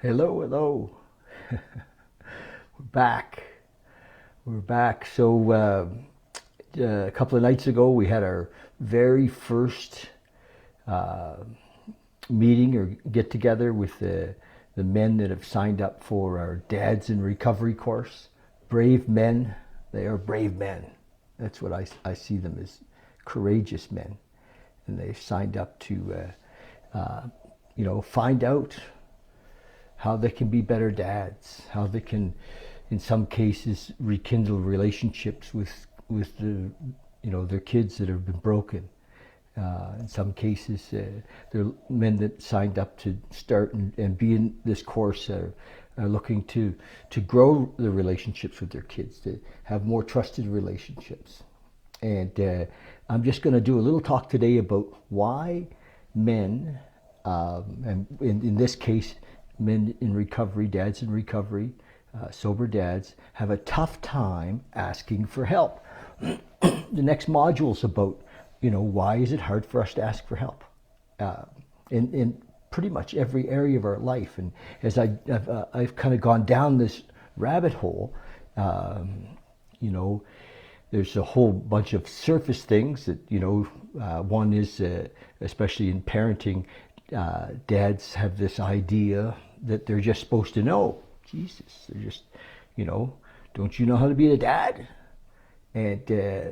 Hello, hello. We're back. We're back. A couple of nights ago, we had our very first uh, meeting or get together with the men that have signed up for our Dads in Recovery course. Brave men. They are brave men. That's what I see them as, courageous men. And they've signed up to, find out how they can be better dads, how they can, in some cases, rekindle relationships with their kids that have been broken. In some cases, there are men that signed up to start and be in this course are looking to grow the relationships with their kids, to have more trusted relationships. And I'm just going to do a little talk today about why men, and in this case, men in recovery, dads in recovery, sober dads, have a tough time asking for help. The next module is about, why is it hard for us to ask for help? In pretty much every area of our life. And as I've kind of gone down this rabbit hole, there's a whole bunch of surface things that, one is, especially in parenting, dads have this idea that they're just supposed to know. Jesus, they're just, don't you know how to be a dad? And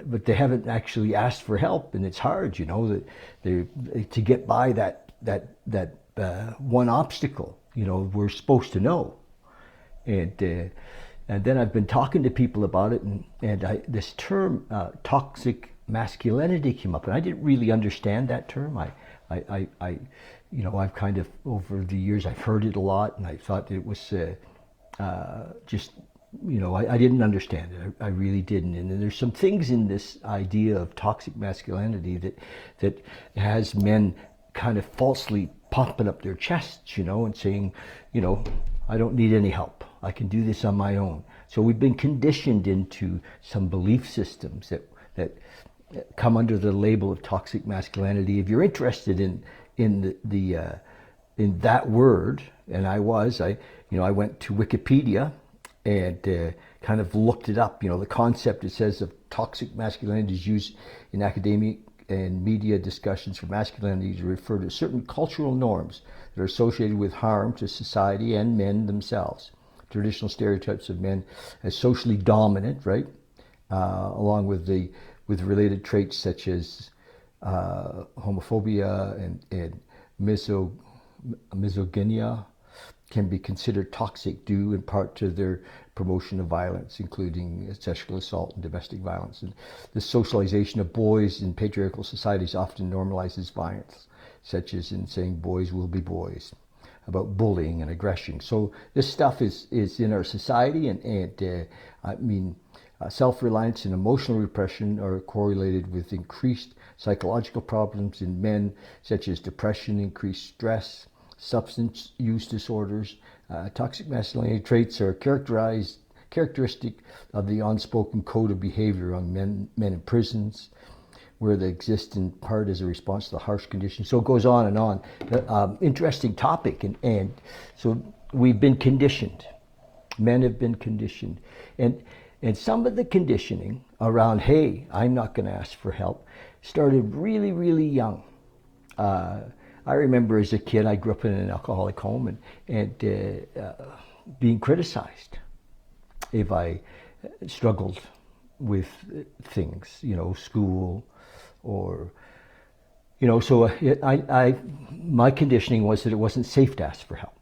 but they haven't actually asked for help, and it's hard, that they to get by that one obstacle. We're supposed to know, and then I've been talking to people about it, and this term toxic masculinity came up, and I didn't really understand that term. I've kind of, over the years, I've heard it a lot, and I thought it was just, I didn't understand it. I really didn't. And then there's some things in this idea of toxic masculinity that has men kind of falsely pumping up their chests, and saying, I don't need any help. I can do this on my own. So we've been conditioned into some belief systems that come under the label of toxic masculinity. If you're interested in that word, and I went to Wikipedia and kind of looked it up. The concept, it says, of toxic masculinity is used in academic and media discussions for masculinity to refer to certain cultural norms that are associated with harm to society and men themselves. Traditional stereotypes of men as socially dominant, right? Along with related traits such as homophobia and misogynia can be considered toxic due in part to their promotion of violence, including sexual assault and domestic violence. And the socialization of boys in patriarchal societies often normalizes violence, such as in saying boys will be boys, about bullying and aggression. So this stuff is in our society, and self-reliance and emotional repression are correlated with increased psychological problems in men, such as depression, increased stress, substance use disorders. Toxic masculinity traits are characteristic of the unspoken code of behavior among men in prisons, where they exist in part as a response to the harsh conditions. So it goes on and on. Interesting topic, and so we've been conditioned. Men have been conditioned, and some of the conditioning around, hey, I'm not going to ask for help, started really, really young. I remember as a kid, I grew up in an alcoholic home, and being criticized if I struggled with things, school, or, so my conditioning was that it wasn't safe to ask for help.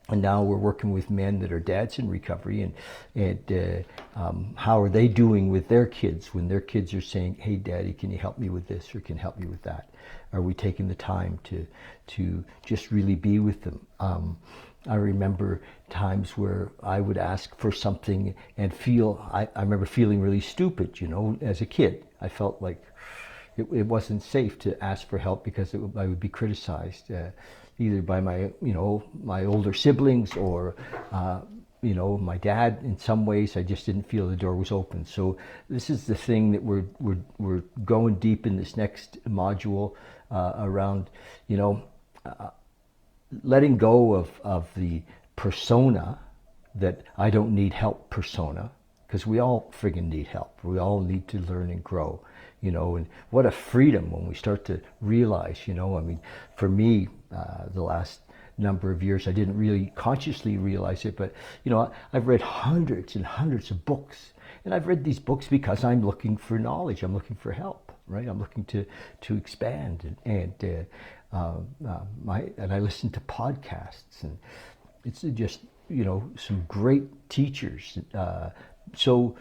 And now we're working with men that are dads in recovery, and how are they doing with their kids when their kids are saying, hey, Daddy, can you help me with this, or can you help me with that? Are we taking the time to just really be with them? I remember times where I would ask for something and I remember feeling really stupid, as a kid. I felt like it wasn't safe to ask for help because I would be criticized, either by my older siblings or my dad. In some ways, I just didn't feel the door was open. So this is the thing that we're going deep in this next module around, letting go of the persona, that I don't need help persona, because we all friggin' need help. We all need to learn and grow, and what a freedom when we start to realize, I mean, for me, the last number of years, I didn't really consciously realize it, but, I've read hundreds and hundreds of books, and I've read these books because I'm looking for knowledge, I'm looking for help, right? I'm looking to expand, and I listen to podcasts, and it's just, some great teachers. So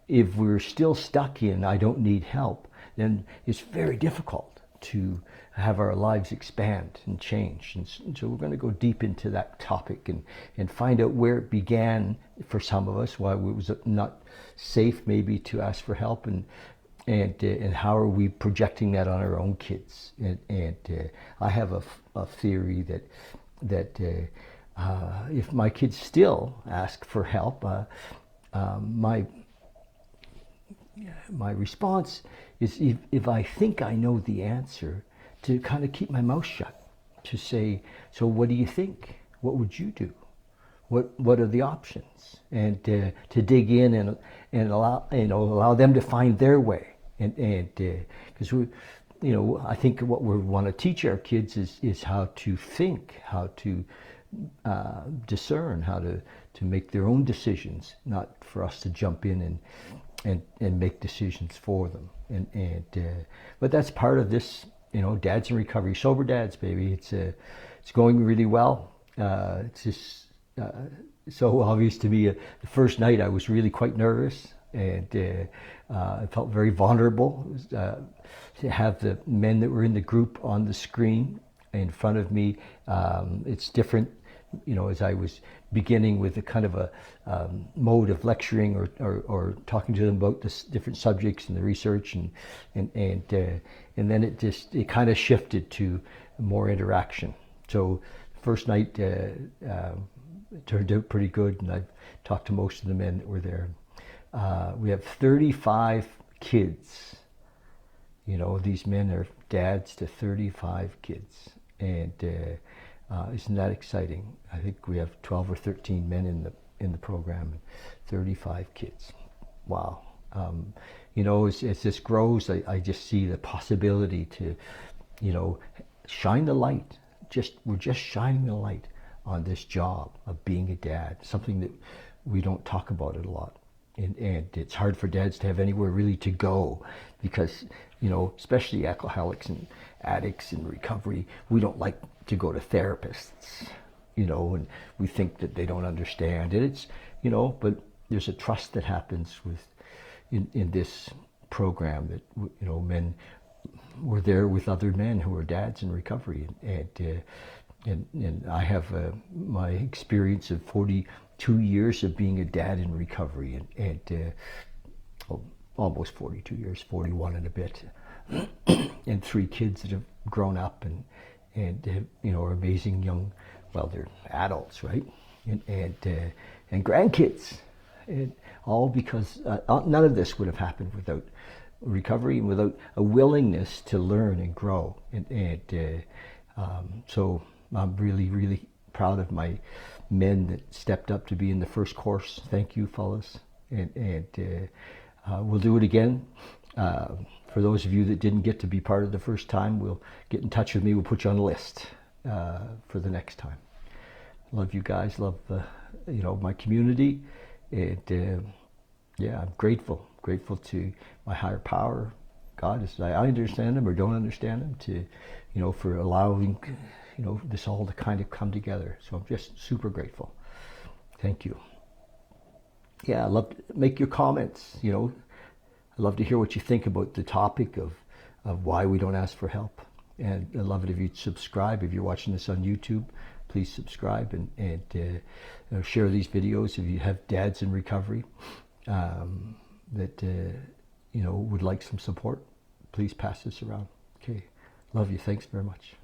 if we're still stuck in I don't need help, then it's very difficult to have our lives expand and change. And so we're going to go deep into that topic and find out where it began for some of us, why it was not safe maybe to ask for help, and how are we projecting that on our own kids. And I have a theory that if my kids still ask for help, my response is, if I think I know the answer, to kind of keep my mouth shut, to say, so what do you think? What would you do? What are the options? And to dig in and allow them to find their way. And because I think what we want to teach our kids is how to think, how to discern, how to make their own decisions, not for us to jump in and make decisions for them. But that's part of this, Dads in Recovery, Sober Dads, baby. It's going really well. It's just so obvious to me. The first night I was really quite nervous, and I felt very vulnerable to have the men that were in the group on the screen in front of me. It's different, as I was beginning with a kind of a mode of lecturing or talking to them about the different subjects and the research, and then it kind of shifted to more interaction. So first night it turned out pretty good, and I've talked to most of the men that were there. We have 35 kids. These men are dads to 35 kids, and isn't that exciting? I think we have 12 or 13 men in the program, and 35 kids. Wow. As this grows, I just see the possibility to, shine the light. We're just shining the light on this job of being a dad, something that we don't talk about it a lot. And it's hard for dads to have anywhere really to go, because, especially alcoholics and addicts in recovery, we don't like to go to therapists, and we think that they don't understand. And it's, but there's a trust that happens in this program that, men were there with other men who are dads in recovery. And I have my experience of 42 years of being a dad in recovery, and almost 42 years, 41 and a bit, and 3 kids that have grown up and are amazing young, well, they're adults, right? And grandkids, and all because none of this would have happened without recovery and without a willingness to learn and grow. So I'm really, really proud of my men that stepped up to be in the first course. Thank you, fellas. And we'll do it again. For those of you that didn't get to be part of the first time, we'll get in touch with me. We'll put you on the list for the next time. Love you guys. Love my community. And I'm grateful to my higher power, God, as I understand him or don't understand him, to for allowing this all to kind of come together. So I'm just super grateful. Thank you. Yeah, I love to make your comments. I love to hear what you think about the topic of why we don't ask for help. And I'd love it if you'd subscribe. If you're watching this on YouTube, please subscribe and share these videos. If you have dads in recovery that would like some support, please pass this around. Okay, love you. Thanks very much.